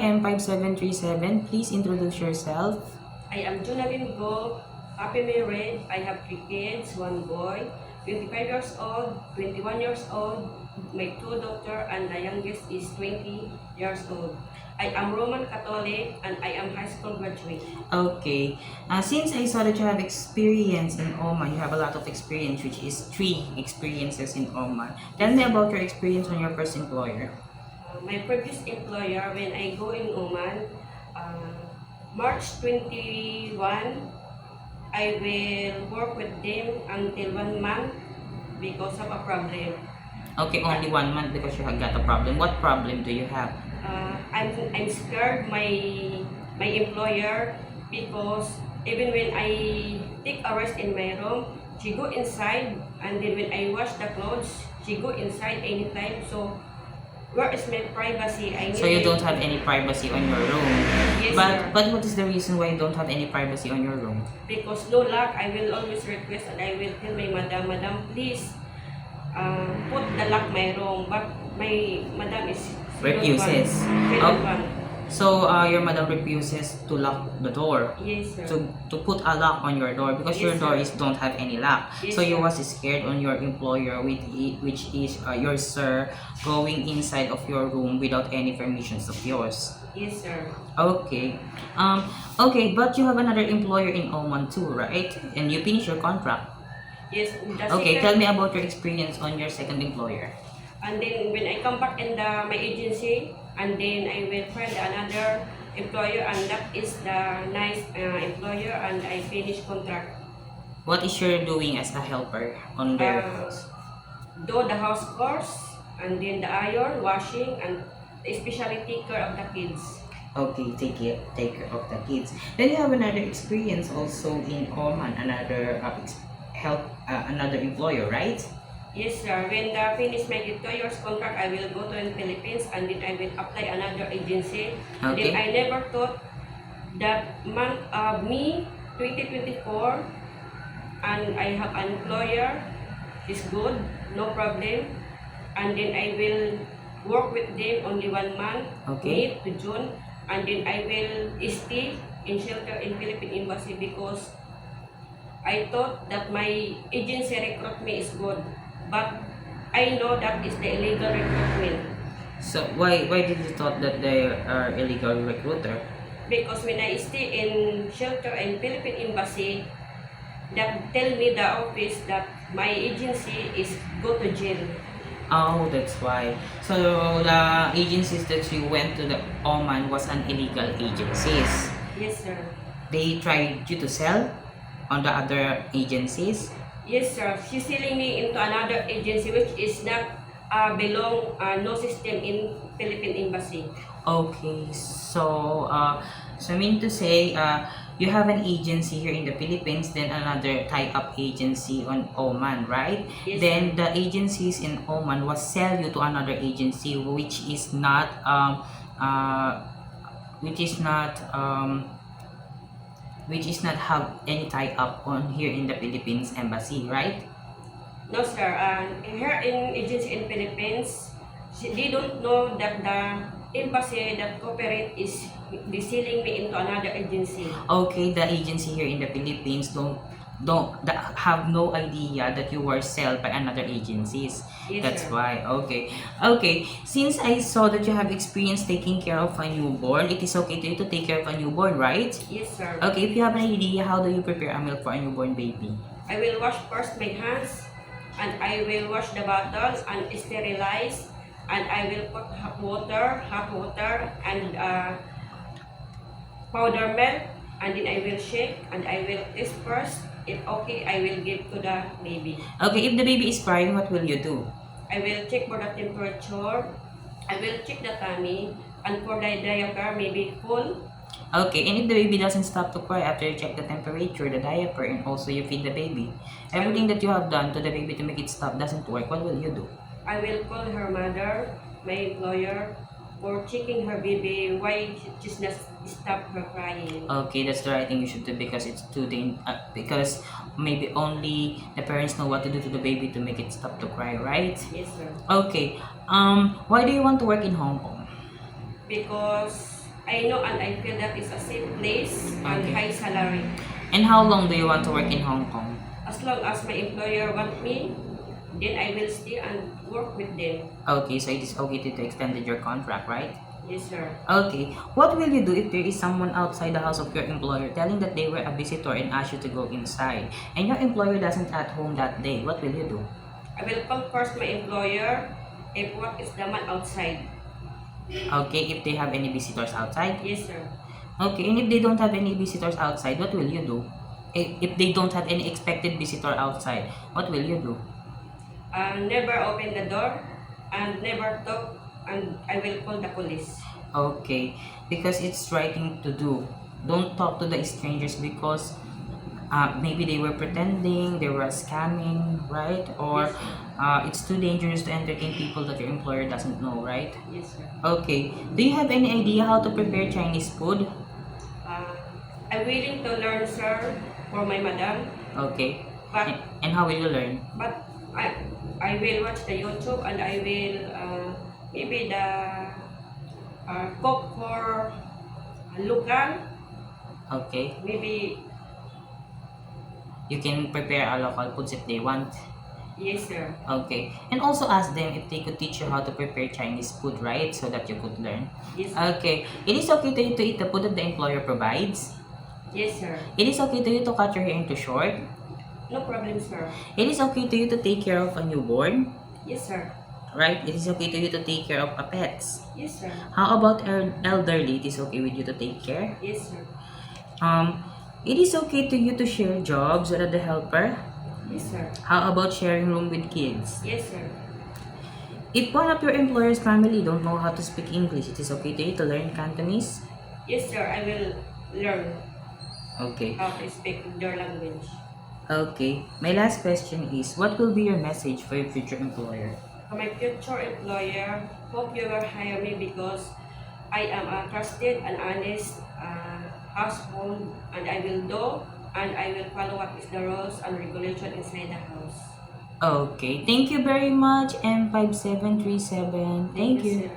M5737. Please introduce yourself. I am Junalyn Go, happy married. I have 3 kids, 1 boy, 25 years old, 21 years old, my 2 daughters, and the youngest is 20 years old. I am Roman Catholic and I am high school graduate. Okay. Since I saw that you have experience in Oman, you have a lot of experience, which is 3 experiences in Oman. Tell me about your experience on your first employer. My previous employer, when I go in Oman, March 21, I will work with them until 1 month because of a problem. Okay, only 1 month because you have got a problem. What problem do you have? I'm scared my employer because even when I take a rest in my room, she go inside, and then when I wash the clothes, she go inside anytime. So where is my privacy? I need So you don't have any privacy on your room. Yes, but sir. but what is the reason why you don't have any privacy on your room? Because no luck, I will always request and I will tell my madam, please put the lock my room. But my madam is Refuses. She Oh. don't want. So your mother refuses to lock the door. Yes, sir. To put a lock on your door because your Yes, door sir. is don't have any lock. Yes, So you sir. was scared on your employer which is your sir going inside of your room without any permissions of yours. Yes, sir. Okay. Okay, but you have another employer in Oman too, right? And you finish your contract. Yes. Okay, tell me about your experience on your second employer. And then when I come back in my agency, and then I will find another employer, and that is the nice employer, and I finish contract. What is your doing as a helper on their house? Do the house chores, and then the iron, washing, and especially take care of the kids. Okay, take care of the kids. Then you have another experience also in Oman, another another employer, right? Yes, sir. When the finish my 2 years contract, I will go to the Philippines, and then I will apply another agency. Okay. Then I never thought that month of me 2024, and I have an employer is good, no problem, and then I will work with them only 1 month, Okay. May to June, and then I will stay in shelter in Philippine Embassy because I thought that my agency recruit me is good, but I know that is the illegal recruitment. So why did you thought that they are illegal recruiter? Because when I stay in shelter in Philippine Embassy, that tell me the office that my agency is go to jail. Oh, that's why. So the agencies that you went to the Oman was an illegal agencies. Yes, sir. They tried you to sell on the other agencies. Yes, sir. She's selling me into another agency which is not belong no system in Philippine Embassy. Okay, so so I mean to say you have an agency here in the Philippines, then another tie-up agency on Oman, right? Yes, Then the agencies in Oman was sell you to another agency which is not which is not have any tie-up on here in the Philippines embassy, right? No, sir. Here in agency in Philippines, they don't know that the embassy that cooperate is selling me into another agency. Okay, the agency here in the Philippines have no idea that you were sold by another agencies. Yes, That's sir. why. Okay, since I saw that you have experience taking care of a newborn, it is okay to you to take care of a newborn, right? Yes, sir. Okay, if you have an idea, how do you prepare a milk for a newborn baby? I will wash first my hands, and I will wash the bottles and sterilize, and I will put hot water, and powder milk, and then I will shake, and I will taste first. If okay, I will give to the baby. Okay, if the baby is crying, what will you do? I will check for the temperature. I will check the tummy, and for the diaper, maybe full. Okay, and if the baby doesn't stop to cry after you check the temperature, the diaper, and also you feed the baby, everything that you have done to the baby to make it stop doesn't work, what will you do? I will call her mother, my employer, for checking her baby, why she's not stop her crying. Okay, that's the right thing you should do because it's too because maybe only the parents know what to do to the baby to make it stop to cry, right? Yes, sir. Okay. Why do you want to work in Hong Kong? Because I know and I feel that it's a safe place and Okay. high salary. And how long do you want to work in Hong Kong? As long as my employer want me, then I will stay and work with them. Okay, so it is okay to extend your contract, right? Yes, sir. Okay, what will you do if there is someone outside the house of your employer telling that they were a visitor and asked you to go inside, and your employer doesn't at home that day? What will you do? I will call first my employer if what is the man outside. Okay, if they have any visitors outside? Yes, sir. Okay, and if they don't have any visitors outside, what will you do? If they don't have any expected visitor outside, what will you do? Never open the door and never talk, and I will call the police. Okay, because it's right thing to do. Don't talk to the strangers because maybe they were pretending, they were scamming, right? Or Yes, it's too dangerous to entertain people that your employer doesn't know, right? yes, sir. Okay, do you have any idea how to prepare Chinese food? I'm willing to learn, sir, for my madam, Okay, but and how will you learn? but I will watch the YouTube and I will maybe the cook for local, Okay, maybe. you can prepare a local foods if they want. Yes, sir. Okay, and also ask them if they could teach you how to prepare Chinese food, right? So that you could learn. Yes, sir. Okay, it is okay to you to eat the food that the employer provides. Yes, sir. It is okay to you to cut your hair into short. No problem, sir. It is okay to you to take care of a newborn, Yes, sir. right? It is okay to you to take care of a pets. Yes, sir. How about elderly? It is okay with you to take care. Yes, sir. It is okay to you to share jobs with the helper. Yes, sir. How about sharing room with kids? Yes, sir. If one of your employer's family don't know how to speak English, it is okay to you to learn Cantonese. Yes, sir. I will learn Okay. how to speak their language. Okay. My last question is, what will be your message for your future employer? To my future employer, hope you will hire me because I am a trusted and honest household, and I will do and I will follow what is the rules and regulation inside the house. Okay. Thank you very much, M5737. Thank you. sir.